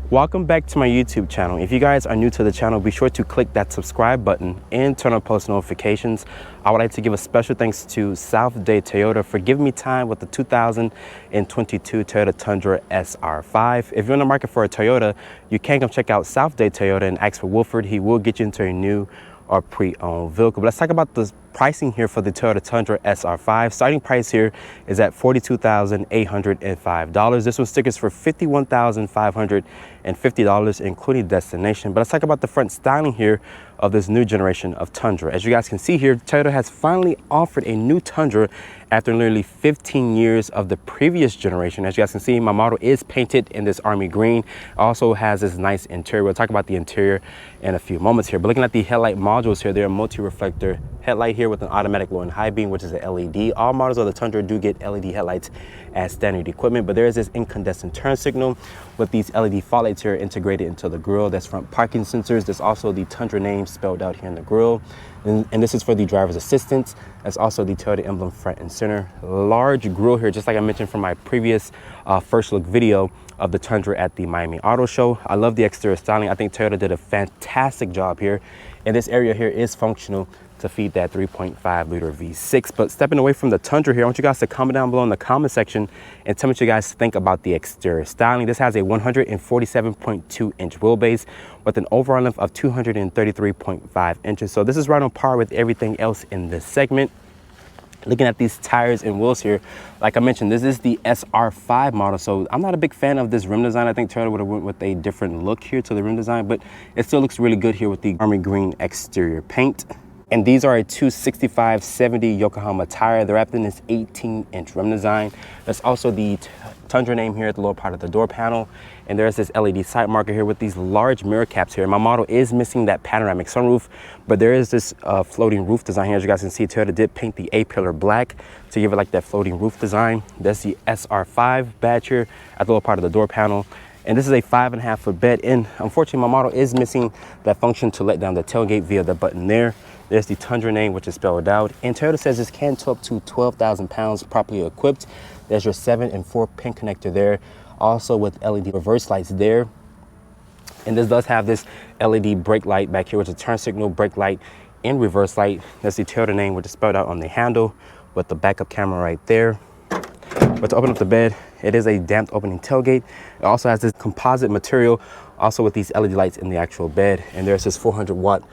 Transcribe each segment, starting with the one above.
Welcome back to my YouTube channel. If you guys are new to the channel, be sure to click that subscribe button and turn on post notifications. I would like to give a special thanks to South Dade Toyota for giving me time with the 2022 Toyota Tundra SR5. If you're in the market for a Toyota, you can come check out South Dade Toyota and ask for Wilford. He will get you into a new or pre-owned vehicle. But let's talk about the pricing here for the Toyota Tundra SR5. Starting price here is at $42,805. This one stickers for $51,550, including destination. But let's talk about the front styling here of this new generation of Tundra. As you guys can see here, Toyota has finally offered a new Tundra after nearly 15 years of the previous generation. As you guys can see, my model is painted in this army green. Also has this nice interior. We'll talk about the interior in a few moments here. But looking at the headlight modules here, they're a multi-reflector headlight here with an automatic low and high beam, which is an LED. All models of the Tundra do get LED headlights as standard equipment, but there is this incandescent turn signal with these LED fog lights here integrated into the grille. That's front parking sensors. There's also the Tundra name spelled out here in the grille. And this is for the driver's assistance. That's also the Toyota emblem front and center. Large grille here, just like I mentioned from my previous first look video of the Tundra at the Miami Auto Show. I love the exterior styling. I think Toyota did a fantastic job here. And this area here is functional to feed that 3.5 liter V6. But stepping away from the Tundra here, I want you guys to comment down below in the comment section and tell me what you guys think about the exterior styling. This has a 147.2 inch wheelbase with an overall length of 233.5 inches. So this is right on par with everything else in this segment. Looking at these tires and wheels here, like I mentioned, this is the SR5 model, so I'm not a big fan of this rim design. I think Toyota would have went with a different look here to the rim design, but it still looks really good here with the army green exterior paint. And these are a 265/70 Yokohama tire. They're wrapped in this 18-inch rim design. There's also the Tundra name here at the lower part of the door panel. And there's this LED side marker here with these large mirror caps here. My model is missing that panoramic sunroof, but there is this floating roof design here. As you guys can see, Toyota did paint the A-pillar black to give it like that floating roof design. That's the SR5 badge here at the lower part of the door panel. And this is a 5.5 foot bed. And unfortunately, my model is missing that function to let down the tailgate via the button there. There's the Tundra name, which is spelled out. And Toyota says this can tow up to 12,000 pounds properly equipped. There's your 7 and 4 pin connector there. Also with LED reverse lights there. And this does have this LED brake light back here, which is a turn signal, brake light, and reverse light. That's the Toyota name, which is spelled out on the handle with the backup camera right there. But to open up the bed, it is a damped opening tailgate. It also has this composite material, also with these LED lights in the actual bed. And there's this 400-watt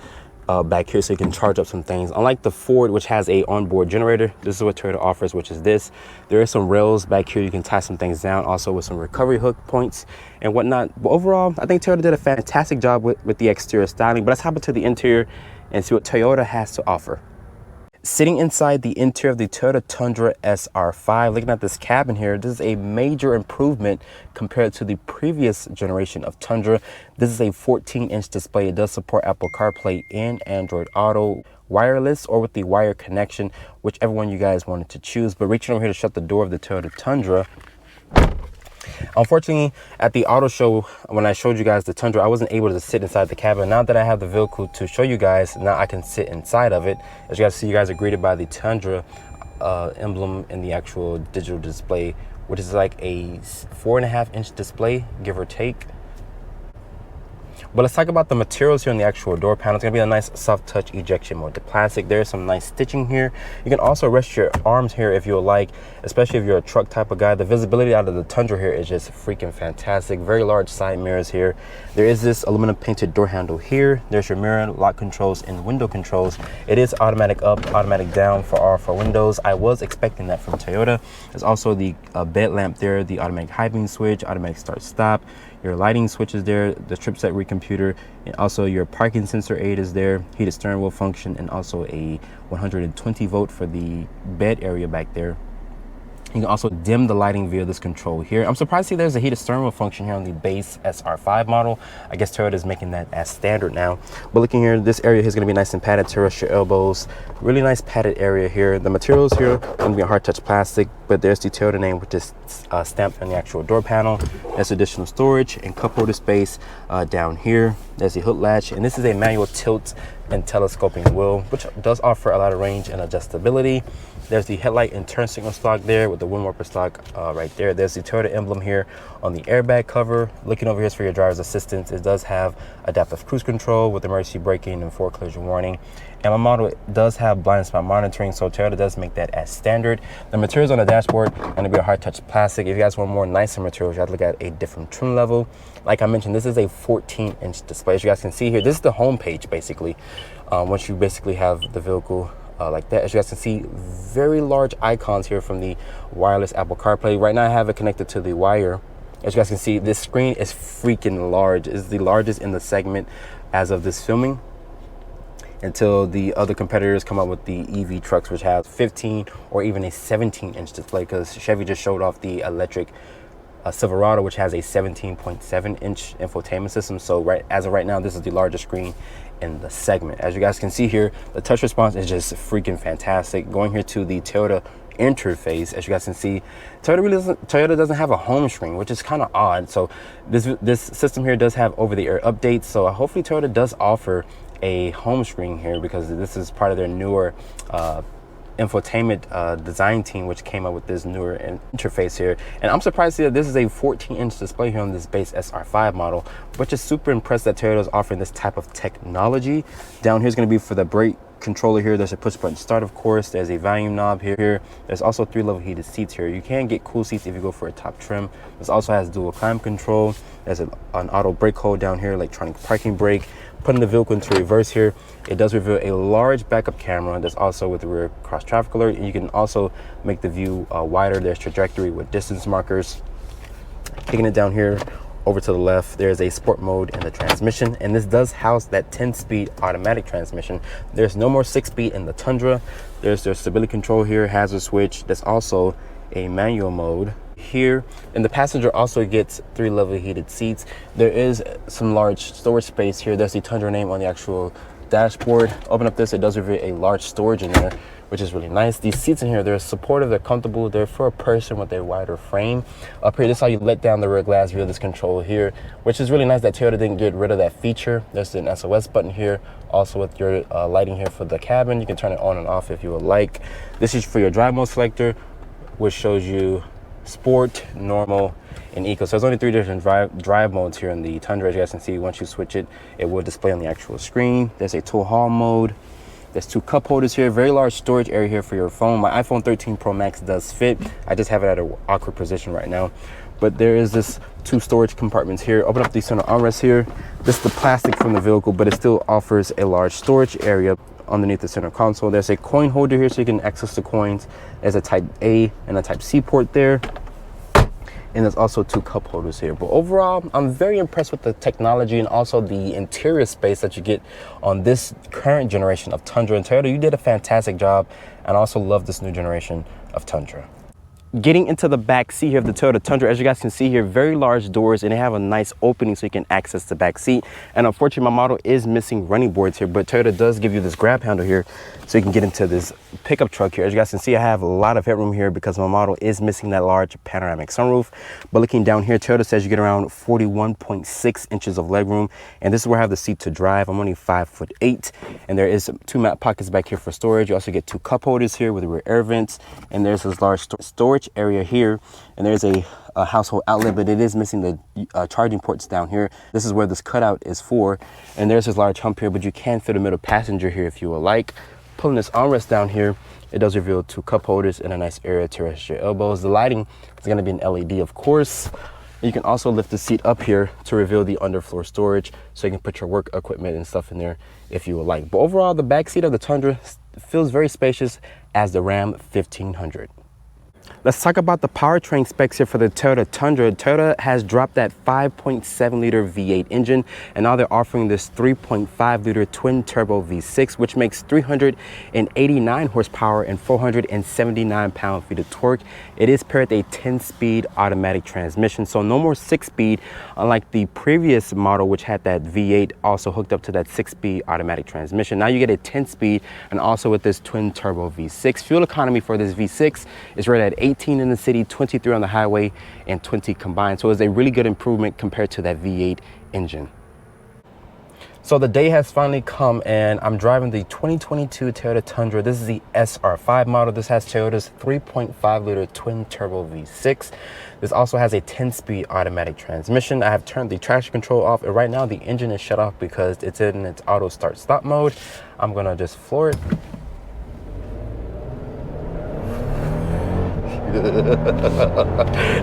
back here, so you can charge up some things. Unlike the Ford, which has a onboard generator, this is what Toyota offers, which is this. There is some rails back here. You can tie some things down, also with some recovery hook points and whatnot. But overall, I think Toyota did a fantastic job with the exterior styling. But let's hop into the interior and see what Toyota has to offer. Sitting inside the interior of the Toyota Tundra SR5, looking at this cabin here, this is a major improvement compared to the previous generation of Tundra. This is a 14-inch display. It does support Apple CarPlay and Android Auto, wireless or with the wire connection, whichever one you guys wanted to choose. But reaching over here to shut the door of the Toyota Tundra, unfortunately, at the auto show, when I showed you guys the Tundra, I wasn't able to sit inside the cabin. Now that I have the vehicle to show you guys, now I can sit inside of it. As you guys see, you guys are greeted by the Tundra emblem in the actual digital display, which is like a 4.5-inch display, give or take. But let's talk about the materials here on the actual door panel. It's gonna be a nice soft touch ejection molded plastic. There's some nice stitching here. You can also rest your arms here if you would like, especially if you're a truck type of guy. The visibility out of the Tundra here is just freaking fantastic. Very large side mirrors here. There is this aluminum painted door handle here. There's your mirror, lock controls, and window controls. It is automatic up, automatic down for all 4 windows. I was expecting that from Toyota. There's also the bed lamp there, the automatic high beam switch, automatic start stop, your lighting switches there, the trip set recomputer, and also your parking sensor aid is there, heated steering wheel function, and also a 120 volt for the bed area back there. You can also dim the lighting via this control here. I'm surprised to see there's a heated steering wheel function here on the base SR5 model. I guess Toyota is making that as standard now. But looking here, this area here is going to be nice and padded to rest your elbows. Really nice padded area here. The materials here are going to be a hard touch plastic, but there's the Toyota name, which is stamped on the actual door panel. There's additional storage and cup holder space down here. There's the hood latch, and this is a manual tilt and telescoping wheel, which does offer a lot of range and adjustability. There's the headlight and turn signal stock there with the wind wiper stock right there. There's the Toyota emblem here on the airbag cover. Looking over here is for your driver's assistance. It does have adaptive cruise control with emergency braking and forward collision warning. And my model does have blind spot monitoring, so Toyota does make that as standard. The materials on the dashboard are going to be a hard touch plastic. If you guys want more nicer materials, you have to look at a different trim level. Like I mentioned, this is a 14-inch display. As you guys can see here, this is the home page basically. Once you basically have the vehicle like that, as you guys can see, very large icons here from the wireless Apple CarPlay. Right now I have it connected to the wire. As you guys can see, this screen is freaking large. It's the largest in the segment as of this filming, until the other competitors come up with the EV trucks, which have 15 or even a 17-inch display, because Chevy just showed off the electric Silverado, which has a 17.7-inch infotainment system. So as of right now, this is the largest screen in the segment. As you guys can see here, the touch response is just freaking fantastic. Going here to the Toyota interface, as you guys can see, Toyota doesn't have a home screen, which is kind of odd. So this system here does have over-the-air updates. So hopefully Toyota does offer a home screen here, because this is part of their newer infotainment design team, which came up with this newer interface here. And I'm surprised that this is a 14-inch display here on this base SR5 model, but just super impressed that Toyota is offering this type of technology. Down here is going to be for the brake controller here. There's a push button start, of course. There's a volume knob here. There's also 3-level heated seats here. You can get cool seats if you go for a top trim. This also has dual climate control. There's an auto brake hold down here, electronic parking brake. Putting the vehicle into reverse here, it does reveal a large backup camera. That's also with the rear cross traffic alert, and you can also make the view wider. There's trajectory with distance markers. Taking it down here over to the left, there's a sport mode in the transmission, and this does house that 10-speed automatic transmission. There's no more 6-speed in the Tundra. There's their stability control here, hazard switch. There's also a manual mode here, and the passenger also gets 3-level heated seats. There is some large storage space here. There's the Tundra name on the actual dashboard. Open up this, it does reveal a large storage in there, which is really nice. These seats in here, they're supportive, they're comfortable, they're for a person with a wider frame. Up here, this is how you let down the rear glass via this control here, which is really nice that Toyota didn't get rid of that feature. There's an SOS button here, also with your lighting here for the cabin. You can turn it on and off if you would like. This is for your drive mode selector, which shows you sport, normal, and eco. So there's only 3 different drive modes here in the Tundra. As you guys can see, once you switch it, it will display on the actual screen. There's a tow haul mode. There's 2 cup holders here, very large storage area here for your phone. My iPhone 13 Pro Max does fit. I just have it at an awkward position right now. But there is this 2 storage compartments here. Open up the center armrest here. This is the plastic from the vehicle, but it still offers a large storage area underneath the center console. There's a coin holder here so you can access the coins. There's a type A and a type C port there. And there's also 2 cup holders here. But overall, I'm very impressed with the technology and also the interior space that you get on this current generation of Tundra. And Toyota, you did a fantastic job, and I also love this new generation of Tundra. Getting into the back seat here of the Toyota Tundra, as you guys can see here, very large doors, and they have a nice opening so you can access the back seat. And unfortunately, my model is missing running boards here, but Toyota does give you this grab handle here so you can get into this pickup truck here. As you guys can see, I have a lot of headroom here because my model is missing that large panoramic sunroof. But looking down here, Toyota says you get around 41.6 inches of legroom, and this is where I have the seat to drive. I'm only 5'8", and there is 2 map pockets back here for storage. You also get 2 cup holders here with rear air vents, and there's this large storage area here, and there's a household outlet, but it is missing the charging ports down here. This is where this cutout is for, and there's this large hump here, but you can fit a middle passenger here if you would like. Pulling this armrest down here, it does reveal 2 cup holders and a nice area to rest your elbows. The lighting is going to be an LED, of course. You can also lift the seat up here to reveal the underfloor storage, so you can put your work equipment and stuff in there if you would like. But overall, the back seat of the Tundra feels very spacious as the Ram 1500. Let's talk about the powertrain specs here for the Toyota Tundra. Toyota has dropped that 5.7 liter V8 engine, and now they're offering this 3.5 liter twin turbo V6, which makes 389 horsepower and 479 pound-feet of torque. It is paired with a 10-speed automatic transmission, so no more 6-speed, unlike the previous model, which had that V8 also hooked up to that 6-speed automatic transmission. Now you get a 10-speed, and also with this twin turbo V6. Fuel economy for this V6 is rated at 18 in the city, 23 on the highway, and 20 combined. So it's a really good improvement compared to that V8 engine. So the day has finally come and I'm driving the 2022 Toyota Tundra. This is the SR5 model. This has Toyota's 3.5 liter twin turbo V6. This also has a 10-speed automatic transmission. I have turned the traction control off and right now the engine is shut off because it's in its auto start stop mode. I'm gonna just floor it.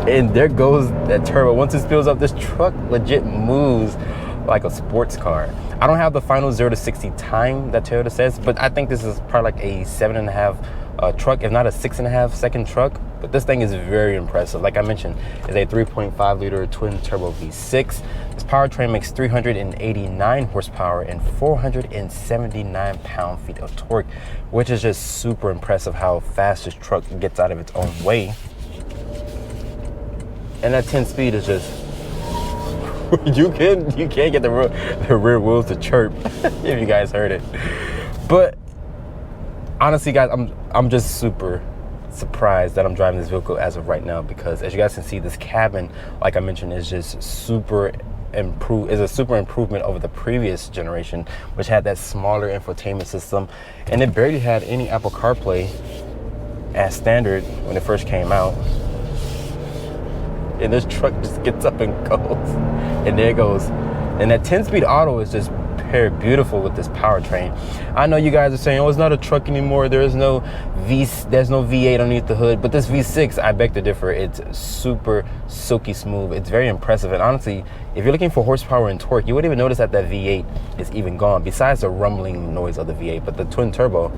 And there goes that turbo. Once it spills up, this truck legit moves like a sports car. I don't have the final 0 to 60 time that Toyota says, but I think this is probably like a 7.5 truck, if not a 6.5 second truck. But this thing is very impressive. Like I mentioned, it's a 3.5 liter twin turbo V6. This powertrain makes 389 horsepower and 479 pound-feet of torque, which is just super impressive how fast this truck gets out of its own way. And that 10 speed is just you can't get the rear wheels to chirp if you guys heard it. But honestly guys, I'm just super surprised that I'm driving this vehicle as of right now, because as you guys can see, this cabin, like I mentioned, is just a super improvement over the previous generation, which had that smaller infotainment system, and it barely had any Apple CarPlay as standard when it first came out. And this truck just gets up and goes, and there it goes. And that 10-speed auto is just paired beautiful with this powertrain. I know you guys are saying, oh, it's not a truck anymore, there's no V8 underneath the hood, but this V6, I beg to differ. It's super silky smooth. It's very impressive, and honestly, if you're looking for horsepower and torque, you wouldn't even notice that V8 is even gone, besides the rumbling noise of the V8. But the twin turbo,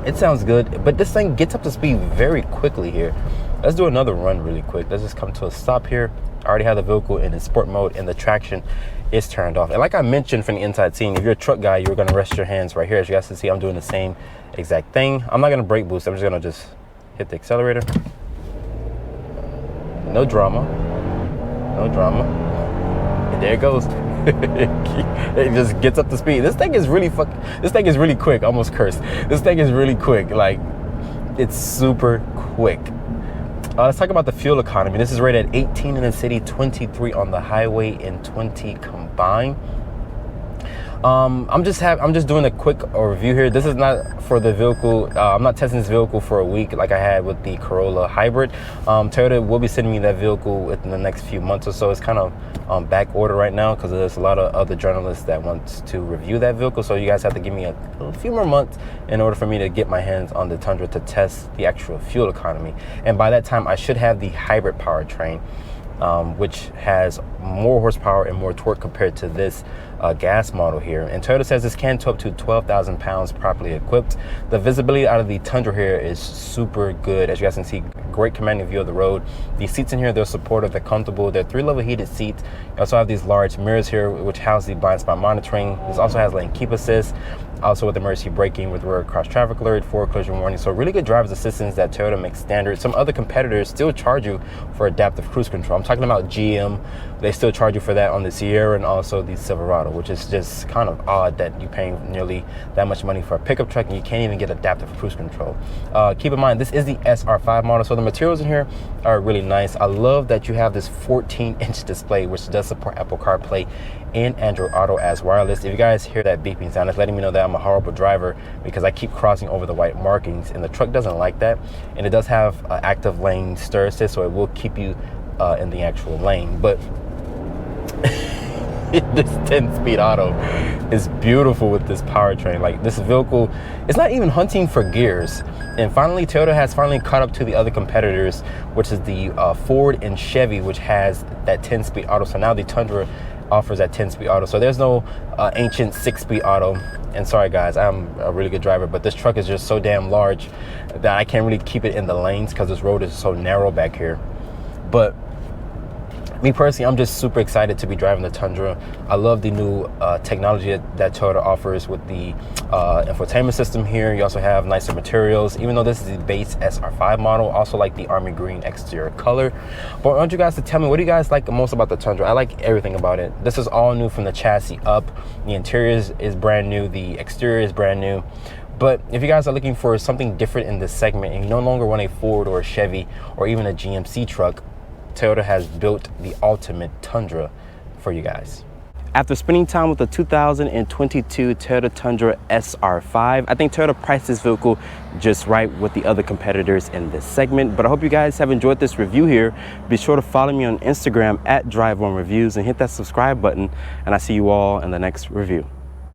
it sounds good, but this thing gets up to speed very quickly here. Let's do another run really quick. Let's just come to a stop here. I already have the vehicle in its sport mode and the traction is turned off. And like I mentioned from the inside scene, if you're a truck guy, you're gonna rest your hands right here. As you guys can see, I'm doing the same exact thing. I'm not gonna brake boost. I'm just gonna hit the accelerator. No drama, no drama. And there it goes. It just gets up to speed. This thing is really quick. I almost cursed. This thing is really quick. Like, it's super quick. Let's talk about the fuel economy. This is rated at 18 in the city, 23 on the highway, and 20 combined. I'm just doing a quick review here. This is not for the vehicle. I'm not testing this vehicle for a week like I had with the Corolla Hybrid. Toyota will be sending me that vehicle within the next few months or so. It's kind of back order right now because there's a lot of other journalists that want to review that vehicle. So you guys have to give me a few more months in order for me to get my hands on the Tundra to test the actual fuel economy. And by that time, I should have the hybrid powertrain, which has more horsepower and more torque compared to this gas model here. And Toyota says this can tow up to 12,000 pounds properly equipped. The visibility out of the Tundra here is super good. As you guys can see, great commanding view of the road. The seats in here, they're supportive, they're comfortable. They're 3-level heated seats. You also have these large mirrors here, which house the blind spot monitoring. This also has lane keep assist, also with emergency braking, with rear cross traffic alert, forward collision warning. So really good driver's assistance that Toyota makes standard. Some other competitors still charge you for adaptive cruise control. I'm talking about GM. They still charge you for that on the Sierra and also the Silverado, which is just kind of odd that you're paying nearly that much money for a pickup truck and you can't even get adaptive cruise control. Keep in mind, this is the SR5 model, so the materials in here are really nice. I love that you have this 14-inch display, which does support Apple CarPlay and Android Auto as wireless. If you guys hear that beeping sound, it's letting me know that I'm a horrible driver because I keep crossing over the white markings, and the truck doesn't like that. And it does have active lane stir assist, so it will keep you in the actual lane. But this 10-speed auto is beautiful with this powertrain. Like, this vehicle, it's not even hunting for gears. And finally, Toyota has finally caught up to the other competitors, which is the Ford and Chevy, which has that 10-speed auto. So now the Tundra offers that 10-speed auto. So there's no ancient 6-speed auto. And sorry guys, I'm a really good driver, but this truck is just so damn large that I can't really keep it in the lanes because this road is so narrow back here. But me personally, I'm just super excited to be driving the Tundra. I love the new technology that Toyota offers with the infotainment system here. You also have nicer materials, even though this is the base SR5 model. Also like the army green exterior color. But I want you guys to tell me, what do you guys like most about the Tundra? I like everything about it. This is all new from the chassis up. The interior is brand new. The exterior is brand new. But if you guys are looking for something different in this segment and you no longer want a Ford or a Chevy or even a GMC truck, Toyota has built the ultimate Tundra for you guys. After spending time with the 2022 Toyota Tundra SR5, I think Toyota priced this vehicle just right with the other competitors in this segment. But I hope you guys have enjoyed this review here. Be sure to follow me on Instagram at Drive1Reviews and hit that subscribe button. And I see you all in the next review.